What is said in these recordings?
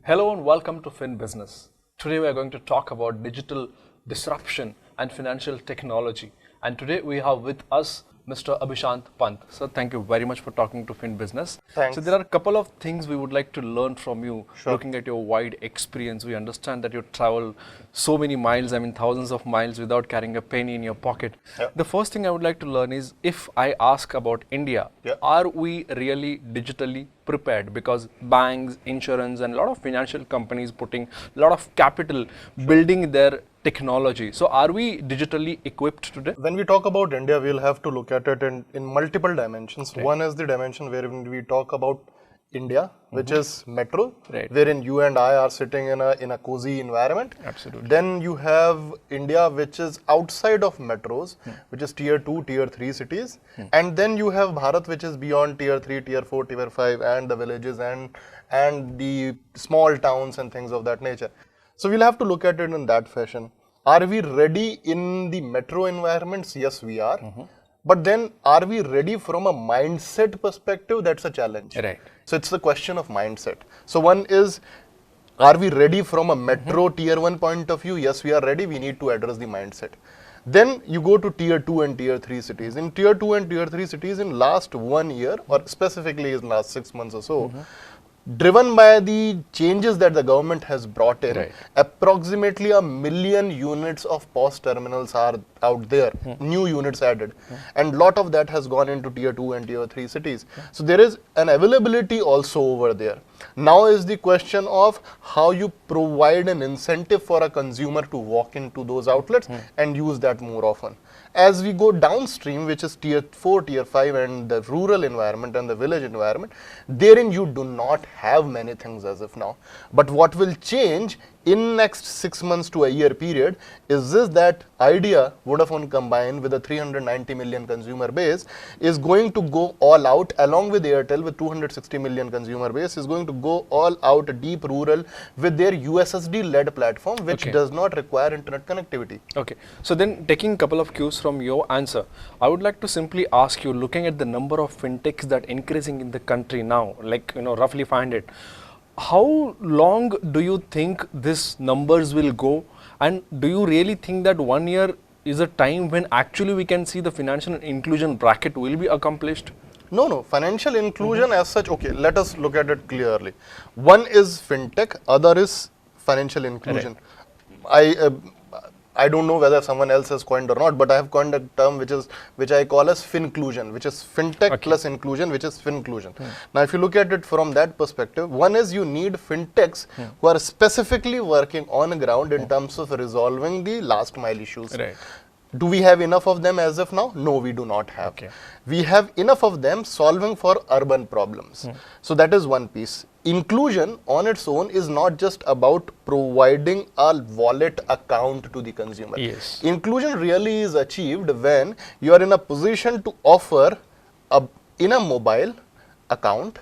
Hello and welcome to Fin Business. Today we are going to talk about digital disruption and financial technology. And today we have with us Mr. Abhishant Pant. Sir, thank you very much for talking to Fin Business. Thanks. So there are a couple of things we would like to learn from you. Sure. Looking at your wide experience, we understand that you travel so many miles, thousands of miles without carrying a penny in your pocket. Yeah. The first thing I would like to learn is if I ask about India, Yeah. are we really digitally prepared? Because banks, insurance and a lot of financial companies putting a lot of capital building their technology. So are we digitally equipped today? When we talk about India, we'll have to look at it in multiple dimensions. One is the dimension wherein we talk about India, which is metro, Right. wherein you and I are sitting in a cozy environment. Absolutely. Then you have India, which is outside of metros, which is tier 2, tier 3 cities. And then you have Bharat, which is beyond tier 3, tier 4, tier 5, and the villages and the small towns and things of that nature. So we'll have to look at it in that fashion. Are we ready in the metro environments? Yes, we are. But then are we ready from a mindset perspective? That's a challenge. Right. So it's the question of mindset. So one is, are we ready from a metro tier 1 point of view? Yes, we are ready. We need to address the mindset. Then you go to tier 2 and tier 3 cities. In tier 2 and tier 3 cities in last 1 year, or specifically in last 6 months or so, driven by the changes that the government has brought in, Right. approximately 1 million units of POS terminals are out there, new units added, and lot of that has gone into tier 2 and tier 3 cities. So there is an availability also over there. Now is the question of how you provide an incentive for a consumer to walk into those outlets and use that more often. As we go downstream, which is tier 4, tier 5 and the rural environment and the village environment, therein you do not have many things as of now. But what will change in next 6 months to a year period is this, that Idea, Vodafone combined with a 390 million consumer base is going to go all out, along with Airtel with 260 million consumer base, is going to go all out deep rural with their USSD led platform, which Okay. does not require internet connectivity. Okay. So then taking a couple of cues from your answer, I would like to simply ask you, looking at the number of fintechs that increasing in the country now, like roughly 500, how long do you think these numbers will go? And do you really think that 1 year is a time when actually we can see the financial inclusion bracket will be accomplished? No, financial inclusion as such, okay, let us look at it clearly. One is fintech, other is financial inclusion. I don't know whether someone else has coined or not, but I have coined a term which I call as finclusion, which is fintech plus inclusion, which is finclusion. Now, if you look at it from that perspective, one is you need fintechs who are specifically working on ground in terms of resolving the last mile issues. Right. Do we have enough of them as of now? No, we do not have. Okay. We have enough of them solving for urban problems. So that is one piece. Inclusion on its own is not just about providing a wallet account to the consumer. Yes. Inclusion really is achieved when you are in a position to offer in a mobile account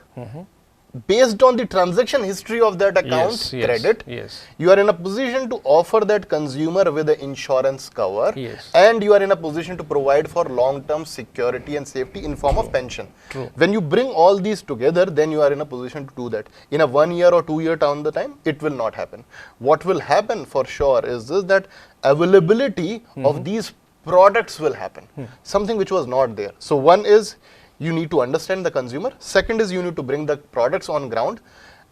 based on the transaction history of that account, credit. Yes. You are in a position to offer that consumer with an insurance cover, Yes. and you are in a position to provide for long-term security and safety in form of pension. True. When you bring all these together, then you are in a position to do that. In a 1 year or 2 year down the time, it will not happen. What will happen for sure is this, that availability of these products will happen, something which was not there. So one is, you need to understand the consumer. Second is, you need to bring the products on ground.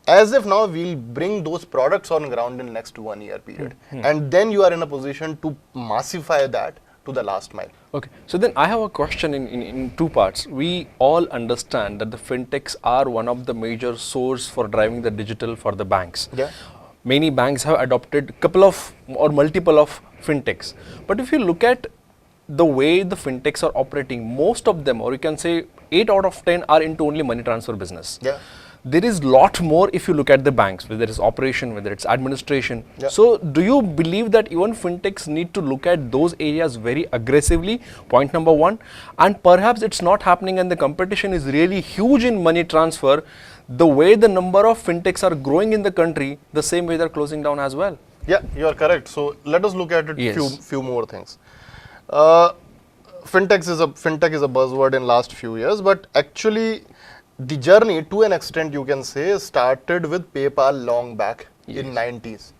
As if now we'll bring those products on ground in next 1 year period. And then you are in a position to massify that to the last mile. Okay, so then I have a question in two parts. We all understand that the fintechs are one of the major source for driving the digital for the banks. Yeah. Many banks have adopted couple of or multiple of fintechs. But if you look at the way the fintechs are operating, most of them, or you can say 8 out of 10 are into only money transfer business. Yeah. There is lot more if you look at the banks, whether it's operation, whether it's administration. Yeah. So do you believe that even fintechs need to look at those areas very aggressively? Point number one. And perhaps it's not happening and the competition is really huge in money transfer. The way the number of fintechs are growing in the country, the same way they're closing down as well. Yeah, you are correct. So let us look at it. Yes. Few more things. Fintech is a buzzword in last few years, but actually the journey, to an extent you can say, started with PayPal long back in 90s.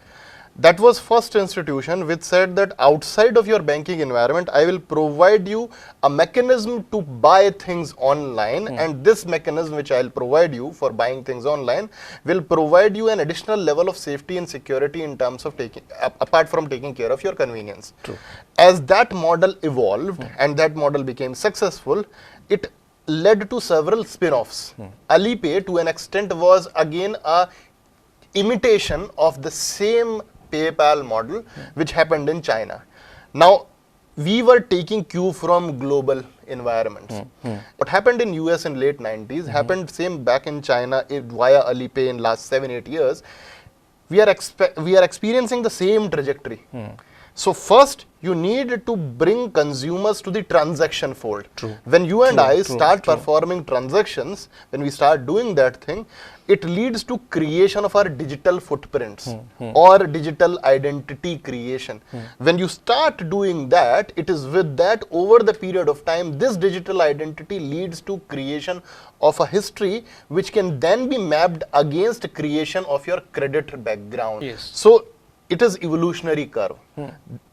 That was first institution which said that outside of your banking environment, I will provide you a mechanism to buy things online, and this mechanism which I'll provide you for buying things online will provide you an additional level of safety and security in terms of taking, apart from taking care of your convenience. True. As that model evolved and that model became successful, it led to several spin-offs. Alipay, to an extent, was again a imitation of the same PayPal model which happened in China. Now, we were taking cue from global environments. What happened in US in late 90s happened same back in China via Alipay in last 7-8 years. We are experiencing the same trajectory. So first, you need to bring consumers to the transaction fold. True. When you and I start performing transactions, when we start doing that thing, it leads to creation of our digital footprints or digital identity creation. When you start doing that, it is with that over the period of time, this digital identity leads to creation of a history which can then be mapped against creation of your credit background. Yes. So it is evolutionary curve.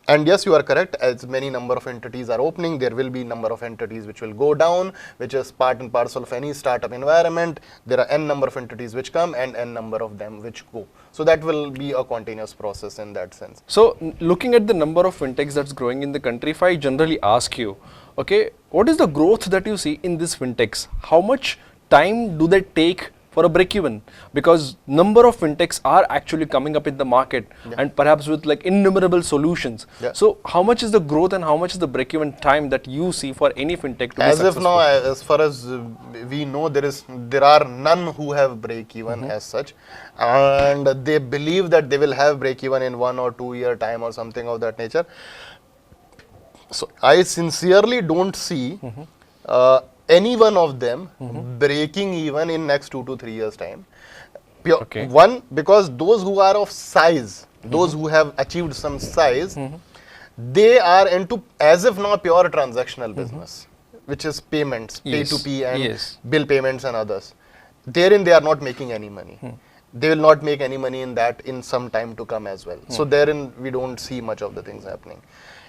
And yes, you are correct. As many number of entities are opening, there will be number of entities which will go down, which is part and parcel of any startup environment. There are n number of entities which come and n number of them which go. So that will be a continuous process in that sense. So looking at the number of fintechs that's growing in the country, if I generally ask you, okay, what is the growth that you see in these fintechs? How much time do they take for a break even? Because number of fintechs are actually coming up in the market and perhaps with like innumerable solutions. So how much is the growth and how much is the break even time that you see for any fintech to be as successful? of now, as far as we know, there are none who have break even as such, and they believe that they will have break even in 1 or 2 year time or something of that nature. So I sincerely don't see any one of them breaking even in next 2 to 3 years time. One, because those who are of size, those who have achieved some size, they are into as if now pure transactional business, which is payments, P2P and bill payments and others. Therein they are not making any money. They will not make any money in that in some time to come as well. So therein we don't see much of the things happening.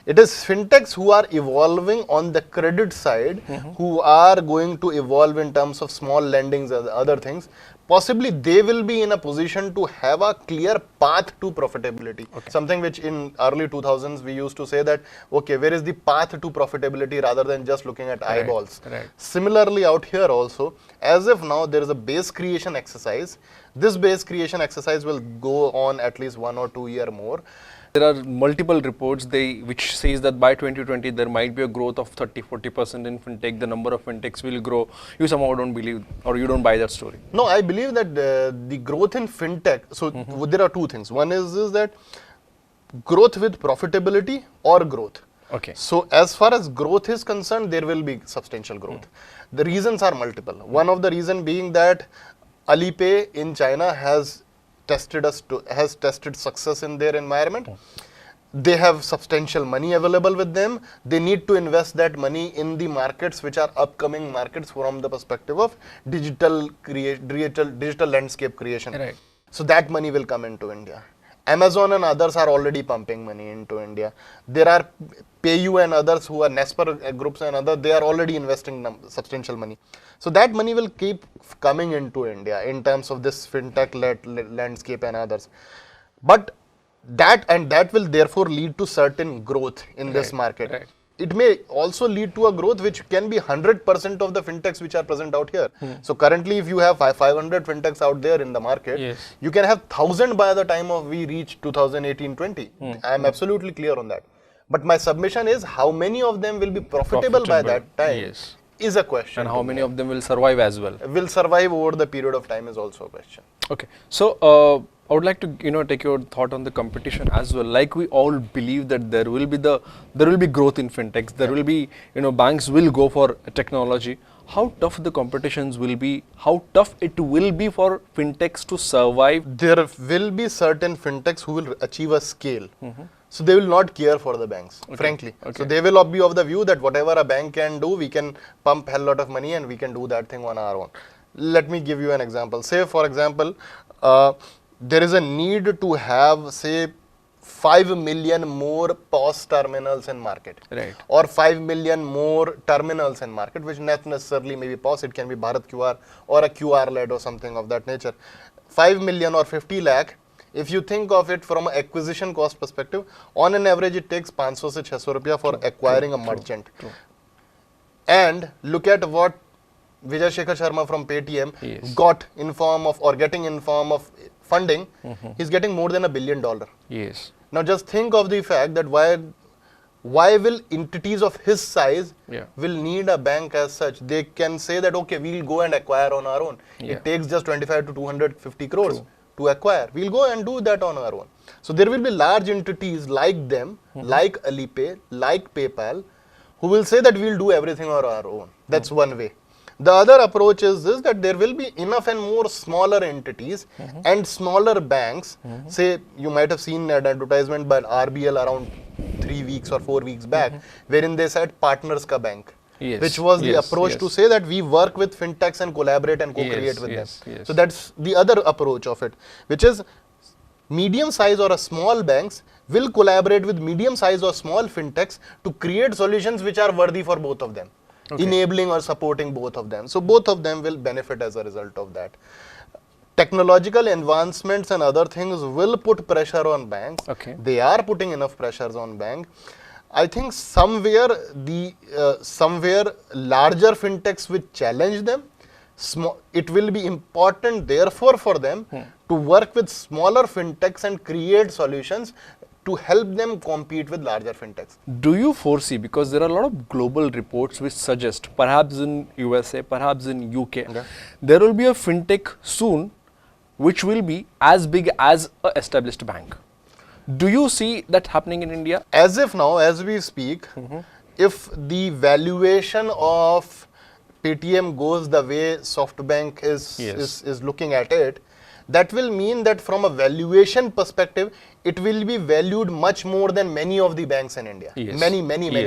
It is fintechs who are evolving on the credit side, who are going to evolve in terms of small lendings and other things. Possibly they will be in a position to have a clear path to profitability. Something which in early 2000s we used to say that, okay, where is the path to profitability rather than just looking at eyeballs. Similarly out here also, as of now there is a base creation exercise. This base creation exercise will go on at least 1 or 2 years more. There are multiple reports which says that by 2020 there might be a growth of 30-40% in fintech. The number of fintechs will grow. You somehow don't believe or you don't buy that story. No, I believe that the growth in fintech. So there are two things. One is that growth with profitability or growth. Okay. So as far as growth is concerned, there will be substantial growth. The reasons are multiple. One of the reason being that Alipay in China has tested success in their environment. They have substantial money available with them. They need to invest that money in the markets which are upcoming markets from the perspective of digital landscape creation. So that money will come into India. Amazon and others are already pumping money into India. There are PayU and others who are Nesper groups and others, they are already investing substantial money. So that money will keep coming into India in terms of this fintech landscape and others. But that will therefore lead to certain growth in this market. It may also lead to a growth which can be 100% of the fintechs which are present out here. So currently if you have 500 fintechs out there in the market, you can have 1,000 by the time we reach 2018-20. I am absolutely clear on that. But my submission is how many of them will be profitable by that time is a question. And how many of them will survive as well? Will survive over the period of time is also a question. Okay. So I would like to take your thought on the competition as well. Like we all believe that there will be growth in fintechs. There will be banks will go for technology. How tough the competitions will be? How tough it will be for fintechs to survive? There will be certain fintechs who will achieve a scale. So they will not care for the banks, frankly. So they will be of the view that whatever a bank can do, we can pump hell lot of money and we can do that thing on our own. Let me give you an example. Say, for example, there is a need to have, say, 5 million more POS terminals in market. Right. Or 5 million more terminals in market, which not necessarily maybe POS, it can be Bharat QR or a QR LED or something of that nature. 5 million or 50 lakh, if you think of it from an acquisition cost perspective, on an average it takes 500 se 600 rupiya for acquiring a merchant. And look at what Vijay Shekhar Sharma from Paytm got in form of, or getting in form of funding. He's getting more than $1 billion. Yes. Now just think of the fact that why will entities of his size will need a bank as such? They can say that, okay, we'll go and acquire on our own. It takes just 25 to 250 crores to acquire. We'll go and do that on our own. So there will be large entities like them, like Alipay, like PayPal, who will say that we'll do everything on our own. That's one way. The other approach is this, that there will be enough and more smaller entities and smaller banks. Say, you might have seen an advertisement by RBL around 3 weeks or 4 weeks back, wherein they said Partners Ka Bank, which was the approach to say that we work with fintechs and collaborate and co-create with them. So that's the other approach of it, which is medium size or a small banks will collaborate with medium size or small fintechs to create solutions which are worthy for both of them. Enabling or supporting both of them. So both of them will benefit as a result of that. Technological advancements and other things will put pressure on banks. They are putting enough pressures on banks. I think somewhere larger fintechs will challenge them. It will be important therefore for them to work with smaller fintechs and create solutions to help them compete with larger fintechs. Do you foresee, because there are a lot of global reports which suggest, perhaps in USA, perhaps in UK, there will be a fintech soon which will be as big as an established bank. Do you see that happening in India? As if now, as we speak, if the valuation of Paytm goes the way SoftBank is looking at it, that will mean that from a valuation perspective, it will be valued much more than many of the banks in India. Many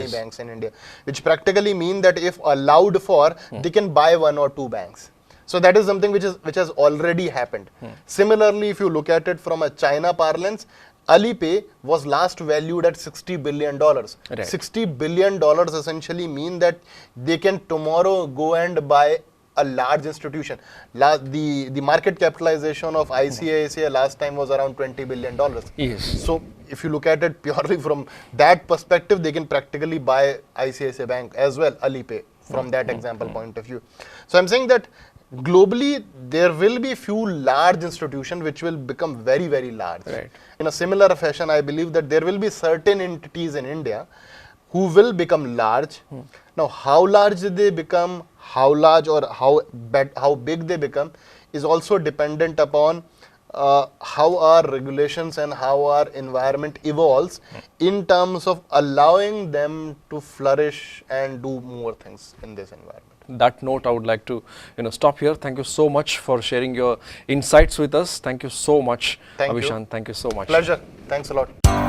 banks in India, which practically mean that if allowed for, they can buy 1 or 2 banks. So that is something which has already happened. Similarly, if you look at it from a China parlance, Alipay was last valued at $60 billion. $60 billion essentially mean that they can tomorrow go and buy a large institution. The market capitalization of ICICI last time was around $20 billion. So if you look at it purely from that perspective, they can practically buy ICICI Bank as well, Alipay, from that example point of view. So I'm saying that globally, there will be few large institutions which will become very, very large. In a similar fashion, I believe that there will be certain entities in India who will become large. Now, how large they become, how large or how big they become is also dependent upon how our regulations and how our environment evolves in terms of allowing them to flourish and do more things in this environment. That note, I would like to stop here. Thank you so much for sharing your insights with us. Thank you so much, Avishant. Thank you so much. Pleasure. Thanks a lot.